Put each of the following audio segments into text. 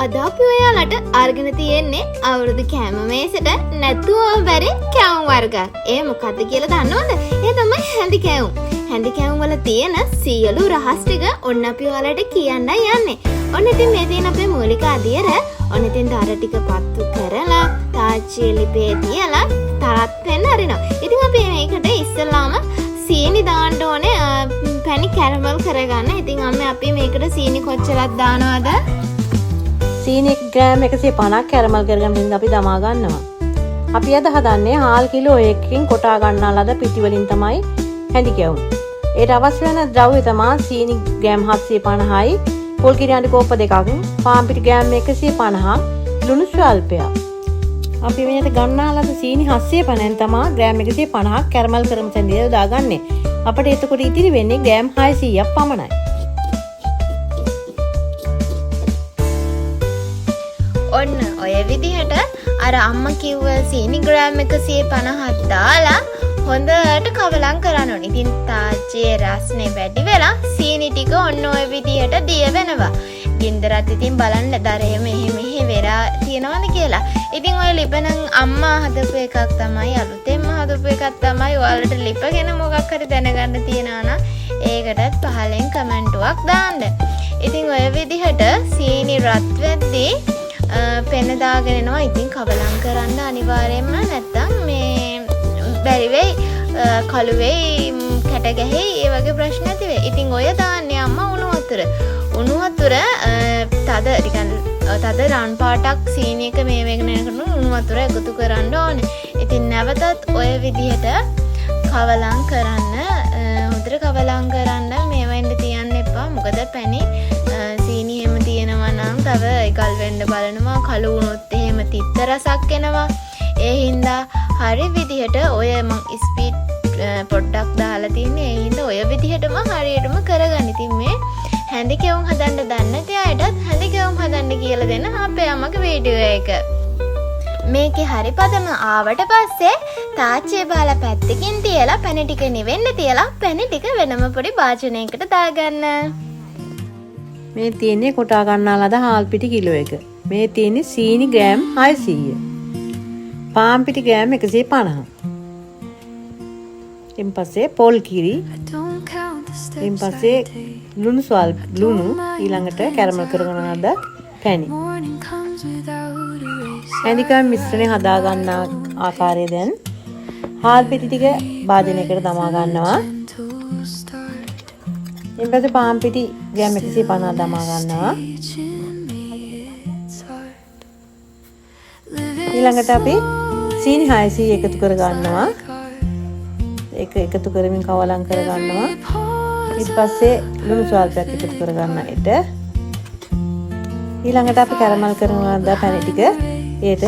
අද අපි ඔයාලට අරගෙන තියෙන්නේ අවුරුදු කෑම මේසෙට නැතුවම බැරි කැවුම් වර්ගයක්. ඒ මොකද්ද කියලා දන්නවද? ඒ තමයි හැඳි කැවුම්. හැඳි කැවුම් වල තියෙන සියලු රහස් ටික ඔන්න අපි ඔයාලට කියන්නයි යන්නේ. ඔන්න ඉතින් මේ තියෙන අපේ මූලික අදියර ඔන්න ඉතින් දර ටික පත්තු කරලා තාච්චියේ ලිපේ තියලා තරත් වෙන්න අරිනවා. ඉතින් අපි මේකට ඉස්සෙල්ලාම සීනි දාන්න ඕනේ පැණි කැරමල් කරගන්න. ඉතින් අපි මේකට සීනි කොච්චරක් දානවද? සීනි ග්‍රෑම් 150ක් කැරමල් කරගෙන ඉඳන් අපි දමා ගන්නවා. අපි අද හදන්නේ හාල් කිලෝ 1කින් කොටා ගන්නා ලද පිටි වලින් තමයි හැඳි කැවුම්. ඒට අවශ්‍ය වෙන ද්‍රව්‍ය තමයි සීනි ග්‍රෑම් 750යි, පොල් කිරි අඬ කෝප්ප 2ක්, පාන් පිටි ග්‍රෑම් 150ක්, ලුණු ස්වල්පයක්. අපි මෙතන ගන්නා ලද සීනි 750න් තමයි ග්‍රෑම් 150ක් කැරමල් කරමු තැන්දිය දාගන්නේ. අපිට එතකොට ඉතිරි වෙන්නේ ග්‍රෑම් 600ක් පමණයි. ඔන්න ඔය විදිහට අර අම්මා කිව්ව සීනි ග්‍රෑම් 150ක් දාලා හොඳට කවලම් කරන්න ඕනේ. ඉතින් තාච්චියේ රස්නේ වැඩි වෙලා සීනි ටික ඔන්න ඔය විදිහට දිය වෙනවා. ගින්දරත් ඉතින් බලන්න දරේ මෙහෙ වෙලා තියෙනවද කියලා. ඉතින් ඔය ලිපනම් අම්මා හදපු එකක් තමයි, අලුතෙන්ම හදපු එකක් තමයි. ඔයාලට ලිප ගැන මොකක් හරි දැනගන්න තියනවා නම් ඒකටත් පහලෙන් කමෙන්ටුවක් දාන්න. ඉතින් ඔය විදිහට සීනි රත් වෙද්දී පෙන දාගෙන එනවා. ඉතින් කවලම් කරන්න අනිවාර්යයෙන්ම නැත්තම් මේ බැරි වෙයි, කළු වෙයි, කැට ගැහෙයි, ඒ වගේ ප්‍රශ්න ඇති වෙයි. ඉතින් ඔය දාන්නේ අම්මා උණු වතුර. උණු වතුර තද රන් පාටක් සීනි එක මේ වෙගෙන යනකොට උණු වතුර එකතු කරන්න ඕනේ. ඉතින් නැවතත් ඔය විදිහට කවලම් කරන්න, හොඳට කවලම් කරන්න. මේවෙන්න තියන්න එපා. මොකද පැණි සීනි එහෙම තියෙනවා නම් තව එකල් වෙන්න බලනවා. කළු වුණොත් එහෙම තිත්ත රසක් එනවා. ඒ හින්දා හරි විදිහට ඔය මං ස්පීඩ් පොඩ්ඩක් දාලා තින්නේ. ඒ හින්දා ඔය විදිහටම හරියටම කරගන්න. ඉතින් මේ හැඳි කැවුම් හදන්න දන්න තියායටත් හැඳි කැවුම් හදන්න කියලා දෙන්න අපේ අම්මගේ වීඩියෝ එක. මේකේ හරි පදම ආවට පස්සේ තාච්චිය බාලා පැත්තකින් තියලා පැණි ටික නිවෙන්න තියලා පැණි ටික වෙනම පොඩි භාජනයකට දාගන්න. මේ තියෙන්නේ කොටා ගන්නා ලද හාල් පිටි කිලෝ 1. මේ තියෙන්නේ සීනි ග්‍රෑම් 600. පාන් පිටි ග්‍රෑම් 150. ඊන් පස්සේ පොල් කිරි. ඊන් පස්සේ ලුණු ඊළඟට කැරමල් කරගෙන ආද පැණි. හැඳිකම් මිශ්‍රණය හදා ගන්නා ආකාරය දැන් හාල් පිටි ටික භාජනයකට දමා ගන්නවා. ඊට පස්සේ පාන් පිටි ග්‍රෑම් 150 දමා ගන්නවා. ඊළඟට අපි සීනි 600 එකතු කර ගන්නවා. ඒක එකතු කරමින් කවලම් කර ගන්නවා. ඊට පස්සේ ලුණු ස්වල්පයක් එකතු කර ගන්න එට. ඊළඟට අපි කැරමල් කරනවා දා පැණි ටික ඒට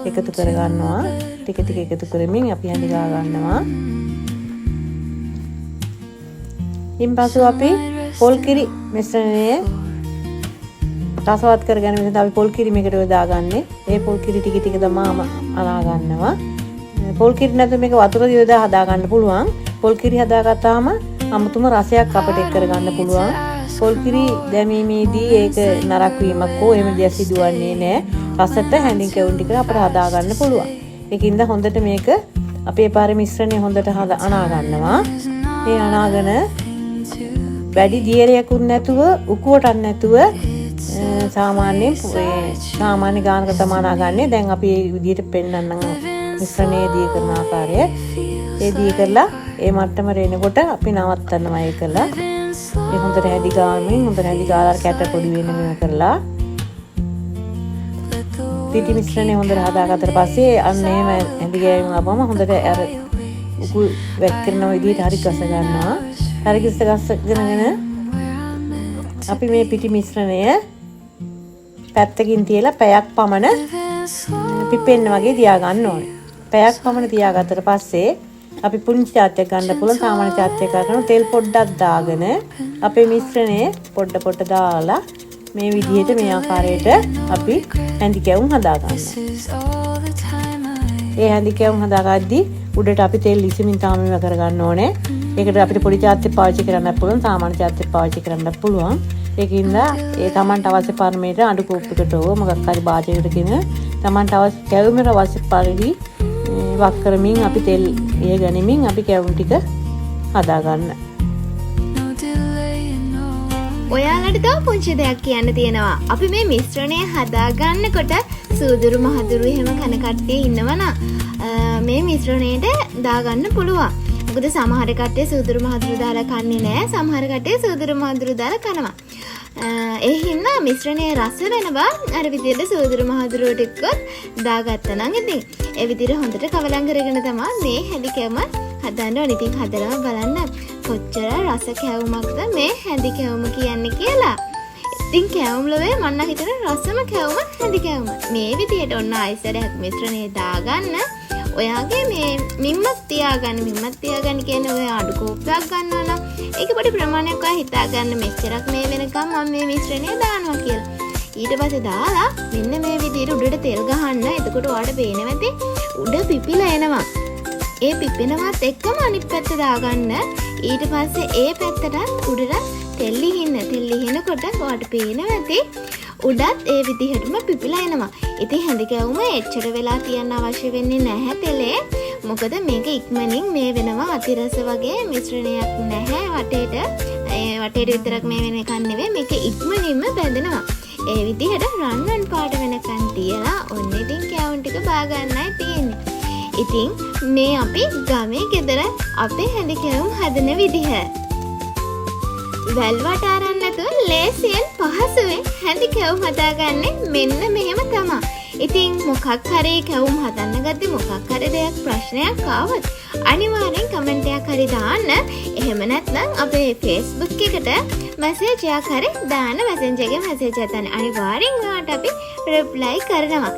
එකතු කර ගන්නවා. ටික එකතු කරමින් අපි හැඳි ගා ගන්නවා. ඉන්පසු අපි පොල් කිරි මිශ්‍රණය රසවත් කරගන්න විදිහට අපි පොල් කිරි මේකට යොදාගන්නේ. ඒ පොල් කිරි ටික දමාම අනා ගන්නවා. පොල් කිරි නැත්නම් මේක වතුර යොදා හදා ගන්න පුළුවන්. පොල් කිරි හදාගත්තාම අමුතුම රසයක් අපිට එක් කරගන්න පුළුවන්. පොල් කිරි දැමීමේදී ඒක නරක වීමක් හෝ එහෙම දෙයක් සිදුවන්නේ නැහැ. රසට හැඳින් කැවුම් ටික අපිට හදා ගන්න පුළුවන්. ඒකින්ද හොඳට මේක අපේ පාරේ මිශ්‍රණය හොඳට අනා ගන්නවා. මේ අනාගෙන වැඩි දියරයක්ුත් නැතුව උකුවටත් නැතුව සාමාන්‍ය ගානක තමයි අනාගන්නේ. දැන් අපි මේ විදිහට පෙන්නන්නම් මිශ්‍රණයේ දී කරන ආකාරය. ඒ දී කරලා ඒ මට්ටමට එනකොට අපි නවත්තනවා. ඒකලා ඒ හොඳට හැදි ගාලා කැට පොඩි වෙන මේව කරලා පිටි මිශ්‍රණය හොඳට හදාගත්තට පස්සේ අන්න එහෙම හැදි ගෑවීම ආවම හොඳට අර උකුල් වැක් කරන විදිහට හරි ගස ගන්නවා. හරි ගසගෙන අපි මේ පිටි මිශ්‍රණය පැත්තකින් තියලා පැයක් පමණ පිපෙන්න වගේ තියාගන්න ඕනේ. පැයක් පමණ තියාගත්තට පස්සේ අපි පුංචි චාත්‍යයක් ගන්න පුළුවන්. සාමාන්‍ය චාත්‍යයක් ගන්න තෙල් පොඩ්ඩක් දාගෙන අපේ මිශ්‍රණය පොඩ දාලා මේ විදිහට මේ ආකාරයට අපි හැඳි කැවුම් හදා ගන්නවා. ඒ හැඳි කැවුම් හදාගද්දී උඩට අපි තෙල් ඉසිමින් තාමම කරගන්න ඕනේ. ඒකට අපිට පොඩි චාත්‍යයක් පාවිච්චි කරන්නත් පුළුවන්, සාමාන්‍ය චාත්‍යයක් පාවිච්චි කරන්නත් පුළුවන්. ඒකින්ද ඒ Tamanට අවශ්‍ය පරිමේට අඩු කෝප්පයකට හෝ මොකක් හරි භාජනයකටගෙන Tamanට අවශ්‍ය කැවුමට අවශ්‍ය පරිදි වක් කරමින් අපි තෙල් ගනිමින් අපි කැවුම් ටික හදා ගන්න. ඔයාලට තව පුංචි දෙයක් කියන්න තියෙනවා. අපි මේ මිශ්‍රණය හදා ගන්නකොට සූදුරු මහදුරු එහෙම කන කට්ටිය ඉන්නවනම් මේ මිශ්‍රණයට දාගන්න පුළුවන්. මොකද සමහර කට්ටිය සූදුරු මහදුරු දාලා කන්නේ නැහැ. සමහර කට්ටිය සූදුරු මහදුරු දාලා කනවා. ඒ හින්දා මිශ්‍රණයේ රස වෙනවා අර විදිහට සූදුරු මහදුරු ටිකත් දාගත්තා නම් ඉතින් ඒ විදිහට හොඳට කවලම් කරගෙන තමයි මේ හැඳි කැවුම හදන්න ඕනේ. ඉතින් හදලා බලන්න කොච්චර රස කැවුමක්ද මේ හැඳි කැවුම කියන්නේ කියලා. ඉතින් කැවුම් ලවේ මන්න හිතන රසම කැවුම හැඳි කැවුම. මේ විදිහට ඔන්න ආයිසරයක් මිශ්‍රණය දාගන්න. ඔයාගේ මේ මිම්මත් තියාගන්න කියන්නේ ඔය අඩු කෝප්පයක් ගන්නවා නම් ඒක පොඩි ප්‍රමාණයක් ඔයා හිතාගන්න මෙච්චරක් මේ වෙනකම් මම මේ මිශ්‍රණය දානවා කියලා. ඊට පස්සේ දාලා මෙන්න මේ විදිහට උඩට තෙල් ගහන්න. එතකොට ඔයාලට පේනවා ඇති උඩ පිපිලා එනවා. ඒ පිපෙනවත් එක්කම අනිත් පැත්ත දාගන්න. ඊට පස්සේ ඒ පැත්තට උඩට තෙල් ලිහිනකොට ඔයාලට පේනවා ඇති උඩත් ඒ විදිහටම පිපිලා එනවා. ඉතින් හැඳි කැවුම එච්චර වෙලා තියන්න අවශ්‍ය වෙන්නේ නැහැ තෙලේ. මොකද මේක ඉක්මනින් මේ වෙනවා අතිරස වගේ මිශ්‍රණයක් නැහැ වටේට. වටේට විතරක් මේ වෙන එකක් නෙවෙයි මේක ඉක්මනින්ම බැඳෙනවා. ඒ විදිහට රන්වන් පාට වෙනකන් තියලා ඔන්න ඉතින් කැවුම් ටික බා ගන්නයි තියෙන්නේ. ඉතින් මේ අපි ගමේ ගෙදර අපේ හැඳි කැවුම් හදන විදිහ. වැල්වට අරන් නැතුව ලේසියෙන් පහසුවෙන් හැඳි කැවුම් හදාගන්නේ මෙන්න මෙහෙම තමයි. ඉතින් මොකක් හරි කැවුම් හදන්න ගත්තේ මොකක් හරි දෙයක් ප්‍රශ්නයක් ආවොත් අනිවාර්යෙන් කමෙන්ට් එකක් හරි දාන්න. එහෙම නැත්නම් අපේ Facebook එකට මැසේජ් එකක් හරි දාන්න. මැසෙන්ජර් එකේ මැසේජ් එකක් දාන්න. අනිවාර්යෙන් ඔයාලට අපි රිප්ලයි කරනවා.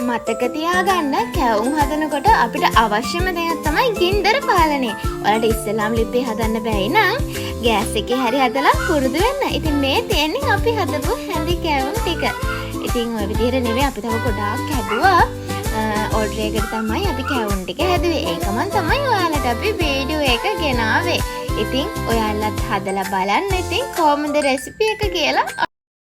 මතක තියාගන්න කැවුම් හදනකොට අපිට අවශ්‍යම දෙයක් තමයි ගින්දර පාලනය. ඔයාලට ඉස්සෙල්ලාම ලිපේ හදන්න බැයි නම් ගෑස් එකේ හරි හදලා පුරුදු වෙන්න. ඉතින් මේ තියෙන්නේ අපි හදපු හැඳි කැවුම් ටික. ඉතින් ඔය විදිහට නෙවෙයි අපි තව ගොඩාක් හැදුවා. ඕඩර් එකකට තමයි අපි කැවුම් ටික හැදුවේ. ඒකම තමයි ඔයාලට අපි වීඩියෝ එක ගෙනාවේ. ඉතින් ඔයාලත් හදලා බලන්න. ඉතින් කොහොමද රෙසිපි එක කියලා